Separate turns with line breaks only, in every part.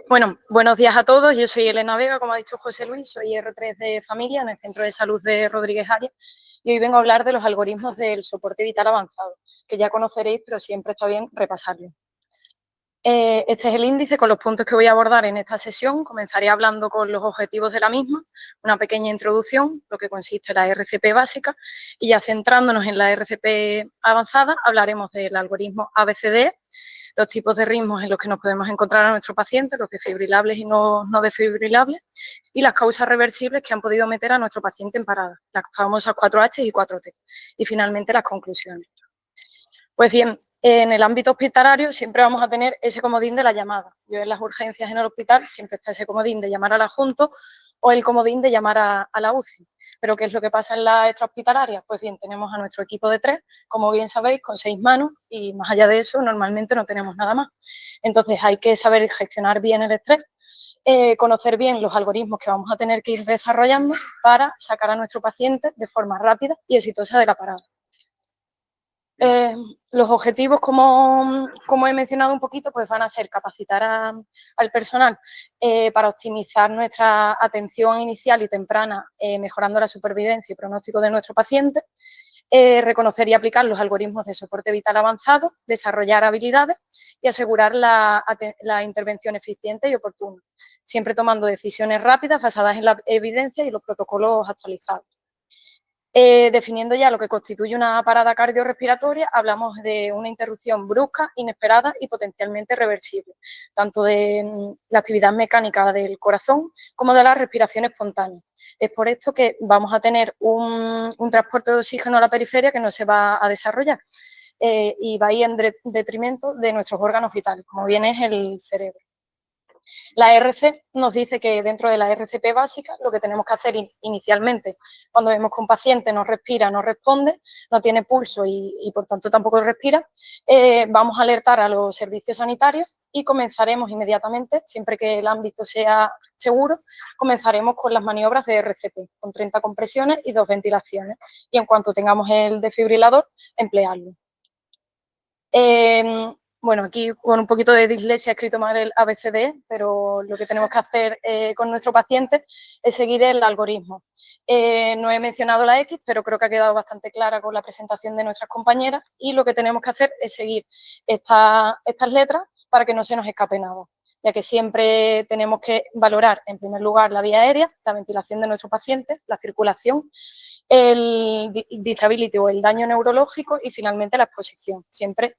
Bueno, buenos días a todos. Yo soy Elena Vega, como ha dicho José Luis, soy R3 de Familia en el Centro de Salud de Rodríguez Arias y hoy vengo a hablar de los algoritmos del soporte vital avanzado, que ya conoceréis, pero siempre está bien repasarlo. Este es el índice con los puntos que voy a abordar en esta sesión. Comenzaré hablando con los objetivos de la misma, una pequeña introducción, lo que consiste en la RCP básica, y ya centrándonos en la RCP avanzada, hablaremos del algoritmo ABCDE, los tipos de ritmos en los que nos podemos encontrar a nuestro paciente, los desfibrilables y no desfibrilables, y las causas reversibles que han podido meter a nuestro paciente en parada, las famosas 4H y 4T, y finalmente las conclusiones. Pues bien, en el ámbito hospitalario siempre vamos a tener ese comodín de la llamada. Yo en las urgencias en el hospital siempre está ese comodín de llamar al adjunto o el comodín de llamar a la UCI. ¿Pero qué es lo que pasa en la extrahospitalaria? Pues bien, tenemos a nuestro equipo de 3, como bien sabéis, con 6 manos y más allá de eso normalmente no tenemos nada más. Entonces hay que saber gestionar bien el estrés, conocer bien los algoritmos que vamos a tener que ir desarrollando para sacar a nuestro paciente de forma rápida y exitosa de la parada. Los objetivos, como he mencionado un poquito, pues van a ser capacitar al personal para optimizar nuestra atención inicial y temprana, mejorando la supervivencia y pronóstico de nuestro paciente, reconocer y aplicar los algoritmos de soporte vital avanzado, desarrollar habilidades y asegurar la intervención eficiente y oportuna, siempre tomando decisiones rápidas basadas en la evidencia y los protocolos actualizados. Definiendo ya lo que constituye una parada cardiorrespiratoria, hablamos de una interrupción brusca, inesperada y potencialmente reversible, tanto de la actividad mecánica del corazón como de la respiración espontánea. Es por esto que vamos a tener un transporte de oxígeno a la periferia que no se va a desarrollar y va a ir en detrimento de nuestros órganos vitales, como bien es el cerebro. La RC nos dice que dentro de la RCP básica lo que tenemos que hacer inicialmente, cuando vemos que un paciente no respira, no responde, no tiene pulso y por tanto tampoco respira, vamos a alertar a los servicios sanitarios y comenzaremos inmediatamente, siempre que el ámbito sea seguro, comenzaremos con las maniobras de RCP, con 30 compresiones y 2 ventilaciones. Y en cuanto tengamos el desfibrilador, emplearlo. Bueno, aquí con un poquito de dislexia he escrito mal el ABCD, pero lo que tenemos que hacer con nuestro paciente es seguir el algoritmo. No he mencionado la X, pero creo que ha quedado bastante clara con la presentación de nuestras compañeras y lo que tenemos que hacer es seguir estas letras para que no se nos escape nada, ya que siempre tenemos que valorar, en primer lugar, la vía aérea, la ventilación de nuestro paciente, la circulación, el disability o el daño neurológico y finalmente la exposición, siempre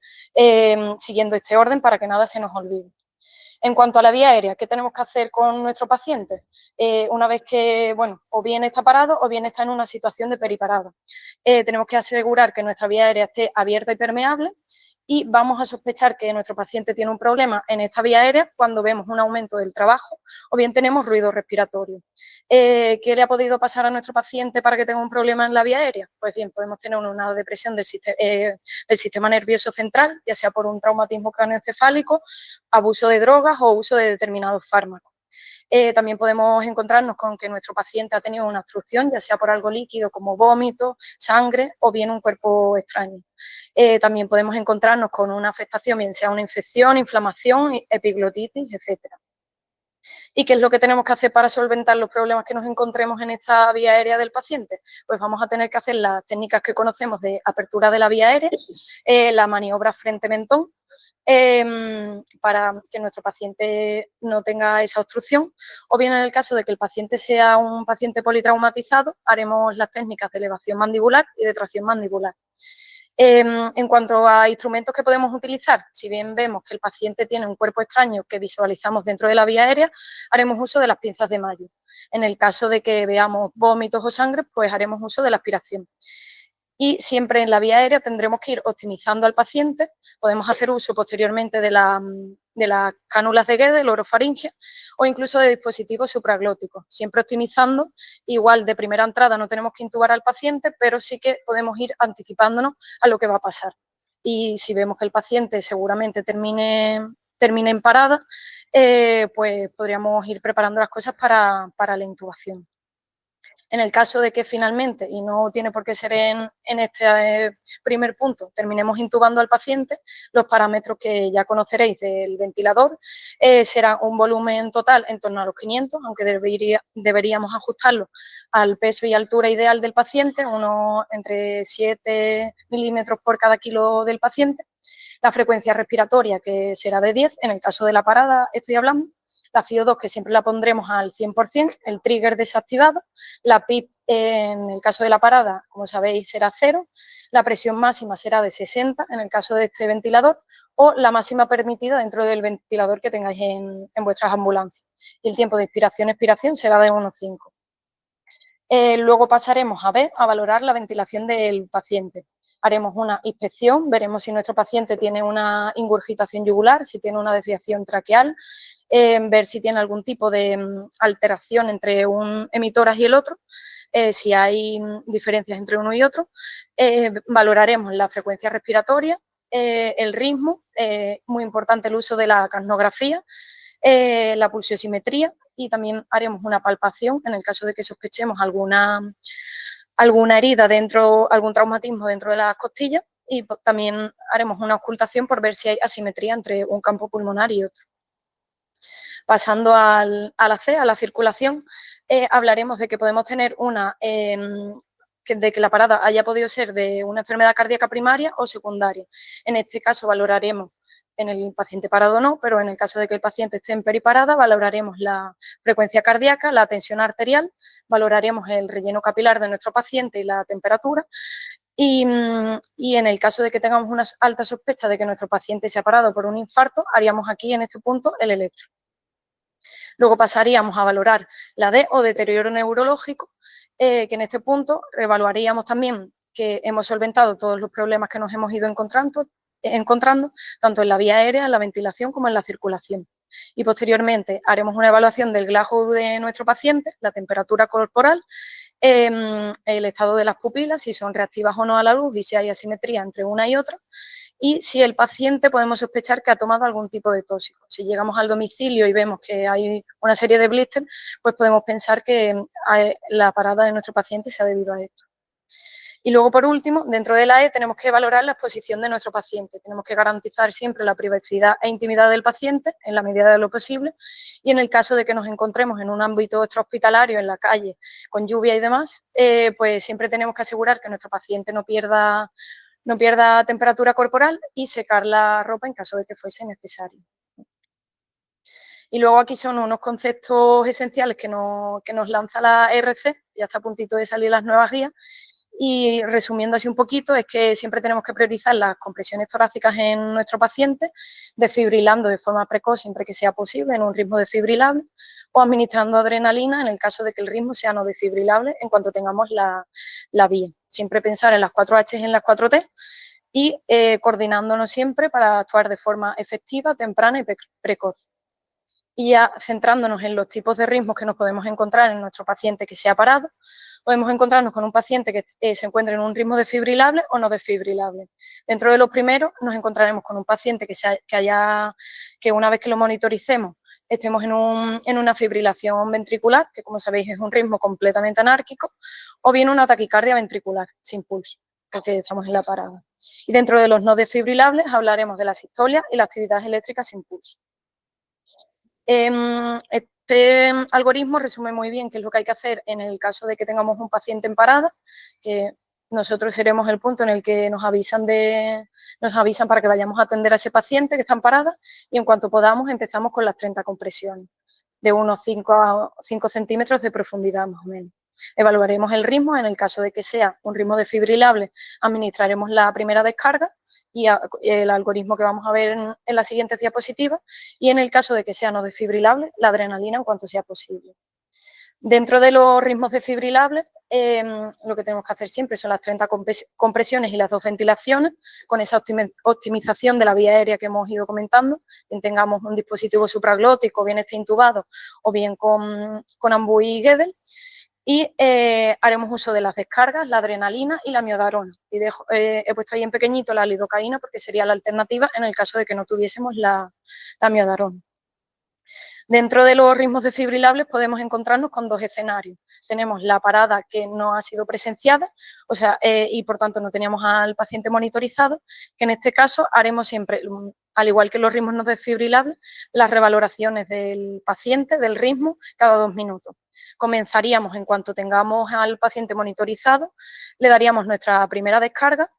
siguiendo este orden para que nada se nos olvide. En cuanto a la vía aérea, ¿qué tenemos que hacer con nuestro paciente? Una vez que, bueno, o bien está parado o bien está en una situación de periparada. Tenemos que asegurar que nuestra vía aérea esté abierta y permeable y vamos a sospechar que nuestro paciente tiene un problema en esta vía aérea cuando vemos un aumento del trabajo o bien tenemos ruido respiratorio. ¿Qué le ha podido pasar a nuestro paciente para que tenga un problema en la vía aérea? Pues bien, podemos tener una depresión del sistema nervioso central, ya sea por un traumatismo craneoencefálico, abuso de drogas o uso de determinados fármacos. También podemos encontrarnos con que nuestro paciente ha tenido una obstrucción, ya sea por algo líquido como vómito, sangre o bien un cuerpo extraño. También podemos encontrarnos con una afectación, bien sea una infección, inflamación, epiglotitis, etcétera. ¿Y qué es lo que tenemos que hacer para solventar los problemas que nos encontremos en esta vía aérea del paciente? Pues vamos a tener que hacer las técnicas que conocemos de apertura de la vía aérea, la maniobra frente-mentón, para que nuestro paciente no tenga esa obstrucción, o bien en el caso de que el paciente sea un paciente politraumatizado, haremos las técnicas de elevación mandibular y de tracción mandibular. En cuanto a instrumentos que podemos utilizar, si bien vemos que el paciente tiene un cuerpo extraño que visualizamos dentro de la vía aérea, haremos uso de las pinzas de Mayo. En el caso de que veamos vómitos o sangre, pues haremos uso de la aspiración. Y siempre en la vía aérea tendremos que ir optimizando al paciente. Podemos hacer uso posteriormente de las cánulas de Guedes, orofaringia, o incluso de dispositivos supraglóticos, siempre optimizando. Igual de primera entrada no tenemos que intubar al paciente, pero sí que podemos ir anticipándonos a lo que va a pasar. Y si vemos que el paciente seguramente termine en parada, pues podríamos ir preparando las cosas para la intubación. En el caso de que finalmente, y no tiene por qué ser en este primer punto, terminemos intubando al paciente, los parámetros que ya conoceréis del ventilador serán un volumen total en torno a los 500, aunque deberíamos ajustarlo al peso y altura ideal del paciente, unos entre 7 milímetros por cada kilo del paciente. La frecuencia respiratoria, que será de 10, en el caso de la parada estoy hablando. La FiO2, que siempre la pondremos al 100%, el trigger desactivado. La PIP, en el caso de la parada, como sabéis, será 0. La presión máxima será de 60 en el caso de este ventilador, o la máxima permitida dentro del ventilador que tengáis en vuestras ambulancias. Y el tiempo de inspiración-expiración será de 1,5. Luego pasaremos a valorar la ventilación del paciente. Haremos una inspección, veremos si nuestro paciente tiene una ingurgitación yugular, si tiene una desviación traqueal, ver si tiene algún tipo de alteración entre un emitórax y el otro, si hay diferencias entre uno y otro. Valoraremos la frecuencia respiratoria, el ritmo, muy importante el uso de la capnografía, la pulsiosimetría, y también haremos una palpación en el caso de que sospechemos alguna herida dentro, algún traumatismo dentro de las costillas, y también haremos una auscultación por ver si hay asimetría entre un campo pulmonar y otro. Pasando a la circulación, hablaremos de que podemos tener de que la parada haya podido ser de una enfermedad cardíaca primaria o secundaria. En este caso valoraremos, en el paciente parado no, pero en el caso de que el paciente esté en periparada, valoraremos la frecuencia cardíaca, la tensión arterial, valoraremos el relleno capilar de nuestro paciente y la temperatura. Y en el caso de que tengamos una alta sospecha de que nuestro paciente se ha parado por un infarto, haríamos aquí en este punto el electro. Luego pasaríamos a valorar la D o deterioro neurológico, que en este punto evaluaríamos también que hemos solventado todos los problemas que nos hemos ido encontrando, tanto en la vía aérea, en la ventilación como en la circulación. Y posteriormente haremos una evaluación del Glasgow de nuestro paciente, la temperatura corporal, el estado de las pupilas, si son reactivas o no a la luz y si hay asimetría entre una y otra, y si el paciente podemos sospechar que ha tomado algún tipo de tóxico. Si llegamos al domicilio y vemos que hay una serie de blisters, pues podemos pensar que la parada de nuestro paciente se ha debido a esto. Y luego, por último, dentro de la E tenemos que valorar la exposición de nuestro paciente. Tenemos que garantizar siempre la privacidad e intimidad del paciente en la medida de lo posible, y en el caso de que nos encontremos en un ámbito extrahospitalario, en la calle, con lluvia y demás, pues siempre tenemos que asegurar que nuestro paciente no pierda temperatura corporal y secar la ropa en caso de que fuese necesario. Y luego aquí son unos conceptos esenciales que nos lanza la ERC, ya está a puntito de salir las nuevas guías, y resumiendo así un poquito, es que siempre tenemos que priorizar las compresiones torácicas en nuestro paciente, desfibrilando de forma precoz siempre que sea posible en un ritmo desfibrilable, o administrando adrenalina en el caso de que el ritmo sea no desfibrilable en cuanto tengamos la vía. Siempre pensar en las 4H y en las 4T, y coordinándonos siempre para actuar de forma efectiva, temprana y precoz. Y ya centrándonos en los tipos de ritmos que nos podemos encontrar en nuestro paciente que se ha parado, podemos encontrarnos con un paciente que se encuentre en un ritmo desfibrilable o no desfibrilable. Dentro de los primeros nos encontraremos con un paciente que una vez que lo monitoricemos estemos en una fibrilación ventricular, que como sabéis es un ritmo completamente anárquico, o bien una taquicardia ventricular sin pulso, porque estamos en la parada. Y dentro de los no desfibrilables hablaremos de la sistolia y la actividad eléctrica sin pulso. Este algoritmo resume muy bien qué es lo que hay que hacer en el caso de que tengamos un paciente en parada, que nosotros seremos el punto en el que nos avisan para que vayamos a atender a ese paciente que está en parada, y en cuanto podamos empezamos con las 30 compresiones, de unos 5 centímetros de profundidad más o menos. Evaluaremos el ritmo, en el caso de que sea un ritmo desfibrilable, administraremos la primera descarga y el algoritmo que vamos a ver en las siguientes diapositivas, y en el caso de que sea no desfibrilable, la adrenalina en cuanto sea posible. Dentro de los ritmos desfibrilables, lo que tenemos que hacer siempre son las 30 compresiones y las 2 ventilaciones, con esa optimización de la vía aérea que hemos ido comentando, bien tengamos un dispositivo supraglótico, bien esté intubado, o bien con AMBU y Guedel. Y haremos uso de las descargas, la adrenalina y la miodarona. Y he puesto ahí en pequeñito la lidocaína porque sería la alternativa en el caso de que no tuviésemos la miodarona. Dentro de los ritmos desfibrilables podemos encontrarnos con dos escenarios. Tenemos la parada que no ha sido presenciada, o sea, y por tanto no teníamos al paciente monitorizado, que en este caso haremos siempre, al igual que los ritmos no desfibrilables, las revaloraciones del paciente, del ritmo, cada 2 minutos. Comenzaríamos en cuanto tengamos al paciente monitorizado, le daríamos nuestra primera descarga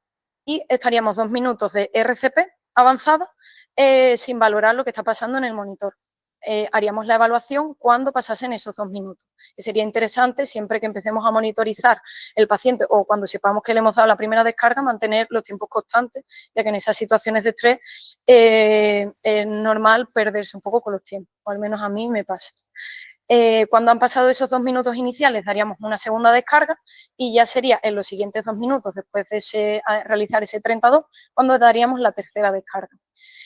y estaríamos 2 minutos de RCP avanzada sin valorar lo que está pasando en el monitor. Haríamos la evaluación cuando pasasen esos 2 minutos, que sería interesante siempre que empecemos a monitorizar el paciente o cuando sepamos que le hemos dado la primera descarga, mantener los tiempos constantes, ya que en esas situaciones de estrés es normal perderse un poco con los tiempos, o al menos a mí me pasa. Cuando han pasado esos 2 minutos iniciales daríamos una segunda descarga y ya sería en los siguientes 2 minutos después de realizar ese 32 cuando daríamos la tercera descarga.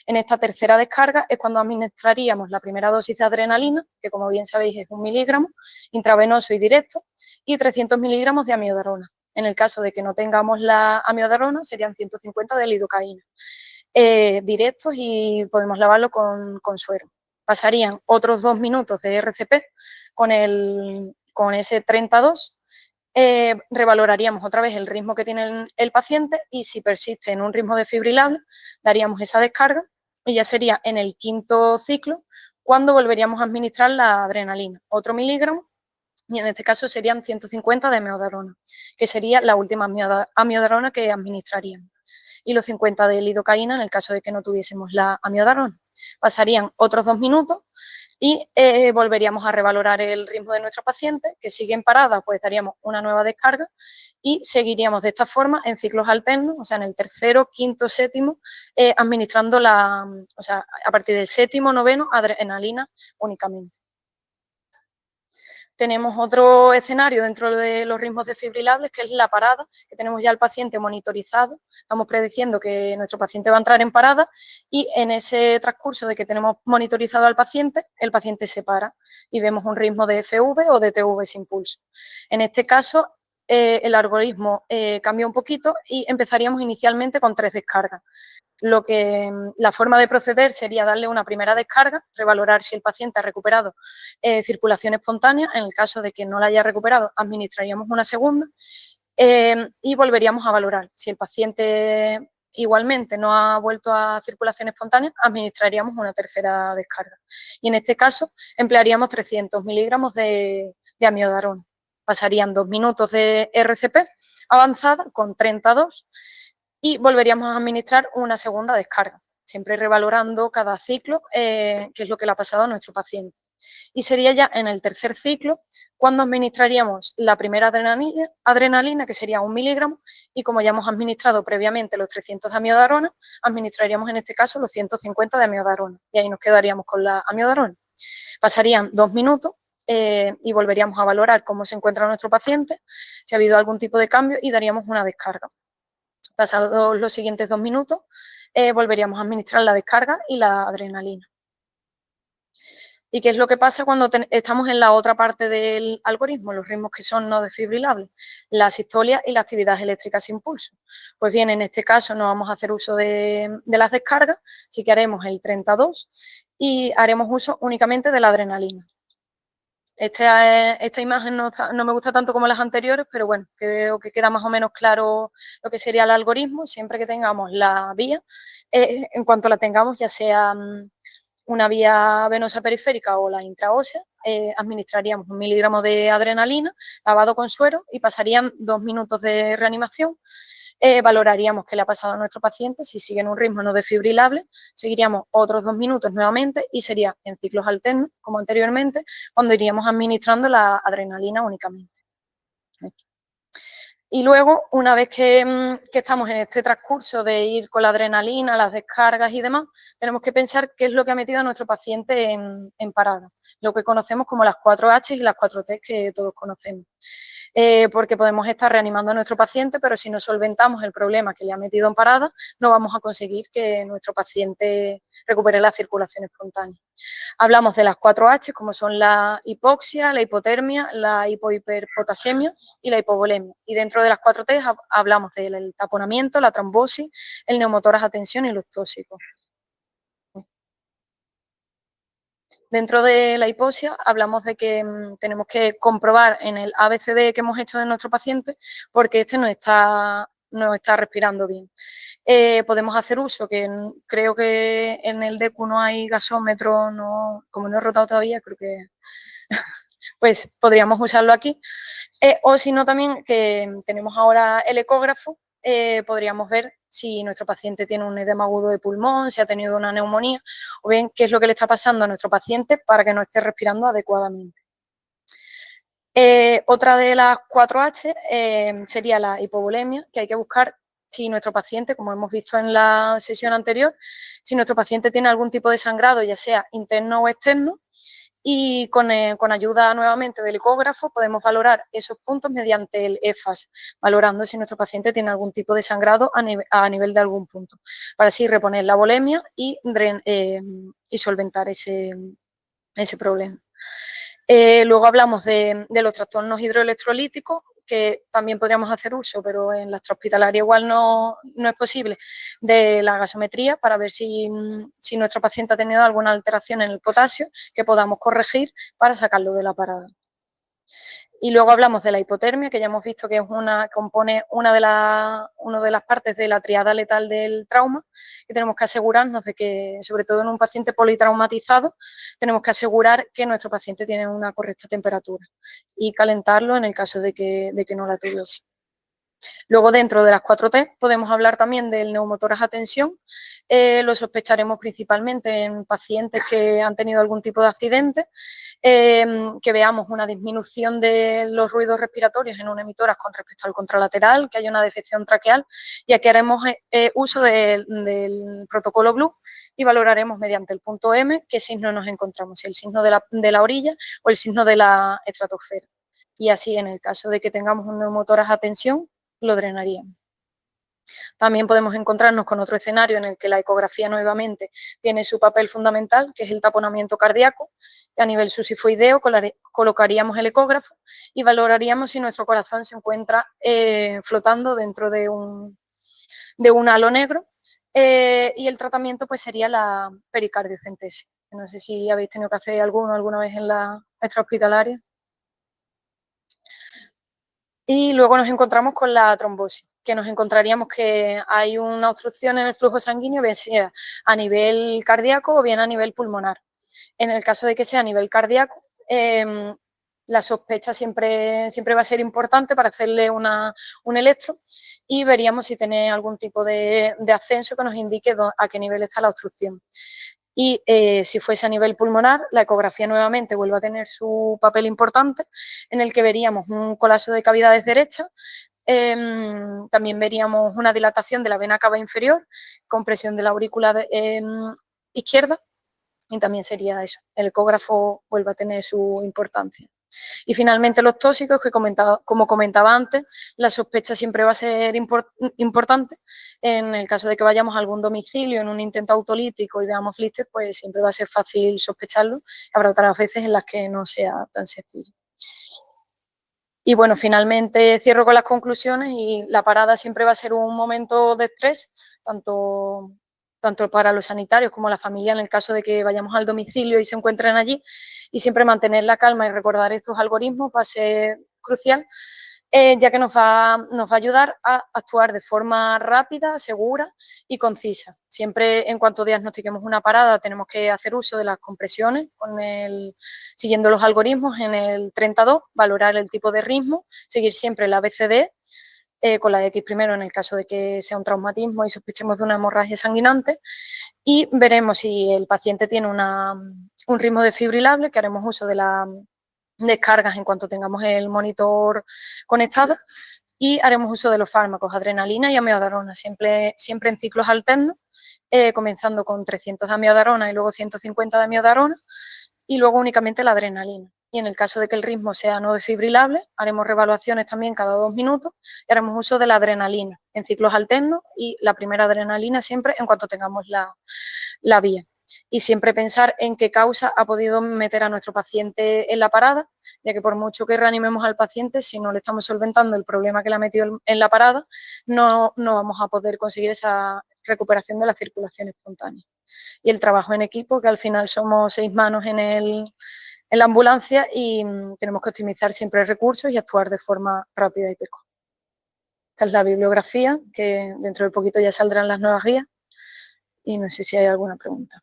En esta tercera descarga es cuando administraríamos la primera dosis de adrenalina, que como bien sabéis es 1 miligramo, intravenoso y directo, y 300 miligramos de amiodarona. En el caso de que no tengamos la amiodarona serían 150 de lidocaína, directos y podemos lavarlo con suero. Pasarían otros 2 minutos de RCP con ese 32, revaloraríamos otra vez el ritmo que tiene el paciente y si persiste en un ritmo desfibrilable, daríamos esa descarga y ya sería en el quinto ciclo cuando volveríamos a administrar la adrenalina, otro miligramo, y en este caso serían 150 de amiodarona, que sería la última amiodarona que administraríamos, y los 50 de lidocaína en el caso de que no tuviésemos la amiodarona. Pasarían otros 2 minutos y volveríamos a revalorar el ritmo de nuestro paciente, que sigue en parada, pues daríamos una nueva descarga y seguiríamos de esta forma en ciclos alternos, o sea, en el tercero, quinto, séptimo, administrando o sea, a partir del séptimo, noveno, adrenalina únicamente. Tenemos otro escenario dentro de los ritmos desfibrilables, que es la parada, que tenemos ya al paciente monitorizado. Estamos prediciendo que nuestro paciente va a entrar en parada y en ese transcurso de que tenemos monitorizado al paciente, el paciente se para y vemos un ritmo de FV o de TV sin pulso. En este caso, el algoritmo cambia un poquito y empezaríamos inicialmente con 3 descargas. La forma de proceder sería darle una primera descarga, revalorar si el paciente ha recuperado circulación espontánea. En el caso de que no la haya recuperado, administraríamos una segunda y volveríamos a valorar. Si el paciente igualmente no ha vuelto a circulación espontánea, administraríamos una tercera descarga. Y en este caso emplearíamos 300 miligramos de amiodarona. Pasarían 2 minutos de RCP avanzada con 32 y volveríamos a administrar una segunda descarga, siempre revalorando cada ciclo qué es lo que le ha pasado a nuestro paciente. Y sería ya en el tercer ciclo cuando administraríamos la primera adrenalina, que sería 1 miligramo, y como ya hemos administrado previamente los 300 de amiodarona, administraríamos en este caso los 150 de amiodarona, y ahí nos quedaríamos con la amiodarona. Pasarían 2 minutos y volveríamos a valorar cómo se encuentra nuestro paciente, si ha habido algún tipo de cambio y daríamos una descarga. Pasados los siguientes 2 minutos, volveríamos a administrar la descarga y la adrenalina. ¿Y qué es lo que pasa cuando estamos en la otra parte del algoritmo, los ritmos que son no desfibrilables? La sistolia y la actividad eléctrica sin pulso. Pues bien, en este caso no vamos a hacer uso de las descargas, sí que haremos el 32 y haremos uso únicamente de la adrenalina. Esta imagen no me gusta tanto como las anteriores, pero bueno, creo que queda más o menos claro lo que sería el algoritmo. Siempre que tengamos la vía, en cuanto la tengamos, ya sea una vía venosa periférica o la intraósea, administraríamos 1 miligramo de adrenalina lavado con suero y pasarían 2 minutos de reanimación. Valoraríamos qué le ha pasado a nuestro paciente, si sigue en un ritmo no desfibrilable, seguiríamos otros 2 minutos nuevamente y sería en ciclos alternos, como anteriormente, cuando iríamos administrando la adrenalina únicamente. Y luego, una vez que estamos en este transcurso de ir con la adrenalina, las descargas y demás, tenemos que pensar qué es lo que ha metido a nuestro paciente en parada, lo que conocemos como las 4H y las 4T que todos conocemos. Porque podemos estar reanimando a nuestro paciente, pero si no solventamos el problema que le ha metido en parada, no vamos a conseguir que nuestro paciente recupere la circulación espontánea. Hablamos de las 4H, como son la hipoxia, la hipotermia, la hipohiperpotasemia y la hipovolemia. Y dentro de las 4T hablamos del taponamiento, la trombosis, el neumotórax a tensión y los tóxicos. Dentro de la hipoxia hablamos de que tenemos que comprobar en el ABCD que hemos hecho de nuestro paciente porque este no está respirando bien. Podemos hacer uso, que creo que en el DECU no hay gasómetro, como no he rotado todavía, creo que pues podríamos usarlo aquí. O si no, también que tenemos ahora el ecógrafo, podríamos ver si nuestro paciente tiene un edema agudo de pulmón, si ha tenido una neumonía, o bien qué es lo que le está pasando a nuestro paciente para que no esté respirando adecuadamente. Otra de las 4H sería la hipovolemia, que hay que buscar si nuestro paciente, como hemos visto en la sesión anterior, si nuestro paciente tiene algún tipo de sangrado, ya sea interno o externo, y con ayuda nuevamente del ecógrafo podemos valorar esos puntos mediante el EFAS, valorando si nuestro paciente tiene algún tipo de sangrado a nivel de algún punto, para así reponer la volemia y solventar ese problema. Luego hablamos de los trastornos hidroelectrolíticos, que también podríamos hacer uso, pero en la extrahospitalaria igual no es posible, de la gasometría para ver si nuestro paciente ha tenido alguna alteración en el potasio que podamos corregir para sacarlo de la parada. Y luego hablamos de la hipotermia, que ya hemos visto que compone una de las partes de la triada letal del trauma, y tenemos que asegurarnos de que, sobre todo en un paciente politraumatizado, tenemos que asegurar que nuestro paciente tiene una correcta temperatura y calentarlo en el caso de que no la tuviese. Luego, dentro de las 4T, podemos hablar también del neumotórax a tensión. Lo sospecharemos principalmente en pacientes que han tenido algún tipo de accidente, que veamos una disminución de los ruidos respiratorios en un emitórax con respecto al contralateral, que haya una defección traqueal, y aquí haremos uso del protocolo Blue y valoraremos mediante el punto M qué signo nos encontramos, si el signo de la orilla o el signo de la estratosfera. Y así, en el caso de que tengamos un neumotórax a tensión, lo drenaríamos. También podemos encontrarnos con otro escenario en el que la ecografía nuevamente tiene su papel fundamental, que es el taponamiento cardíaco. A nivel susifoideo colocaríamos el ecógrafo y valoraríamos si nuestro corazón se encuentra flotando dentro de un halo negro, y el tratamiento pues sería la pericardiocentese. No sé si habéis tenido que hacer alguna vez en la extrahospitalaria. Y luego nos encontramos con la trombosis, que nos encontraríamos que hay una obstrucción en el flujo sanguíneo, bien sea a nivel cardíaco o bien a nivel pulmonar. En el caso de que sea a nivel cardíaco, la sospecha siempre va a ser importante para hacerle un electro y veríamos si tiene algún tipo de ascenso que nos indique a qué nivel está la obstrucción. Y si fuese a nivel pulmonar, la ecografía nuevamente vuelve a tener su papel importante, en el que veríamos un colapso de cavidades derechas, también veríamos una dilatación de la vena cava inferior, compresión de la aurícula izquierda, y también sería eso, el ecógrafo vuelve a tener su importancia. Y finalmente los tóxicos, que como comentaba antes, la sospecha siempre va a ser importante. En el caso de que vayamos a algún domicilio en un intento autolítico y veamos blister, pues siempre va a ser fácil sospecharlo. Habrá otras veces en las que no sea tan sencillo. Y bueno, finalmente cierro con las conclusiones, y la parada siempre va a ser un momento de estrés, tanto para los sanitarios como la familia, en el caso de que vayamos al domicilio y se encuentren allí, y siempre mantener la calma y recordar estos algoritmos va a ser crucial, ya que nos va a ayudar a actuar de forma rápida, segura y concisa. Siempre, en cuanto diagnostiquemos una parada, tenemos que hacer uso de las compresiones siguiendo los algoritmos en el 32, valorar el tipo de ritmo, seguir siempre el ABCD, con la X primero en el caso de que sea un traumatismo y sospechemos de una hemorragia sanguinante, y veremos si el paciente tiene un ritmo desfibrilable, que haremos uso de las descargas en cuanto tengamos el monitor conectado, y haremos uso de los fármacos adrenalina y amiodarona, siempre en ciclos alternos, comenzando con 300 de amiodarona y luego 150 de amiodarona, y luego únicamente la adrenalina. Y en el caso de que el ritmo sea no desfibrilable, haremos reevaluaciones también cada 2 minutos y haremos uso de la adrenalina en ciclos alternos, y la primera adrenalina siempre en cuanto tengamos la vía. y siempre pensar en qué causa ha podido meter a nuestro paciente en la parada, ya que por mucho que reanimemos al paciente, si no le estamos solventando el problema que le ha metido en la parada, no vamos a poder conseguir esa recuperación de la circulación espontánea. Y el trabajo en equipo, que al final somos 6 manos en la ambulancia y tenemos que optimizar siempre recursos y actuar de forma rápida y precoz. Esta es la bibliografía, que dentro de poquito ya saldrán las nuevas guías. Y no sé si hay alguna pregunta.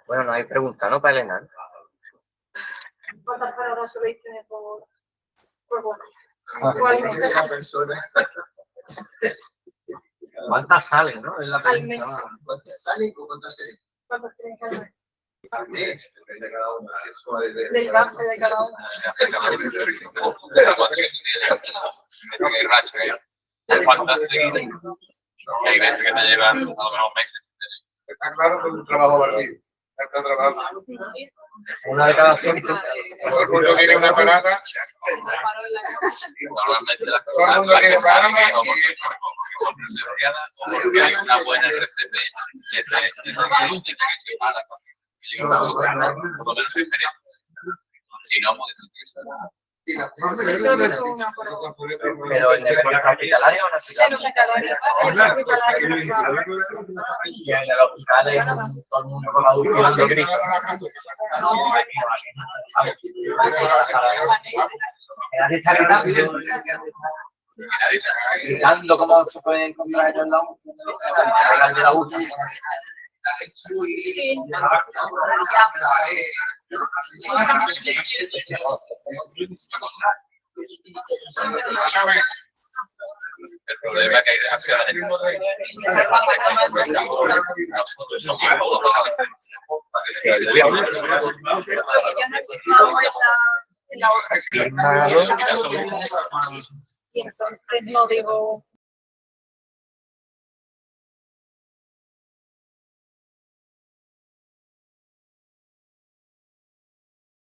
Bueno, no hay pregunta, ¿no, para Elena?
¿Cuántas paradas soléis tener por bono?
¿Cuántas salen, no? Es la
al mes.
¿Cuántas salen o cuántas se
¿Cuántas tenéis al mes?
al mes? Depende de cada una. Eso es
Del gasto de cada uno.
¿Cuántas seguidas? Hay veces que te llevan algunos meses.
Está claro que es un trabajo partido. Está trabajando.
Una de cada 100.
Todo el mundo quiere una parada.
Normalmente las
Todo el
cosas
mundo quiere parada.
son presenciadas o porque hay una buena RCP que se para cuando llega por lo menos diferencia. Si no, puede ser
Pero en el hospitalario o en
En hospitalario.
Y en el hospital todo el mundo con adultos grito. Gritando cómo se puede encontrar en el lado de la UCI.
Sí.
El problema es que hay demasiada gente. Nosotros somos
Y entonces no digo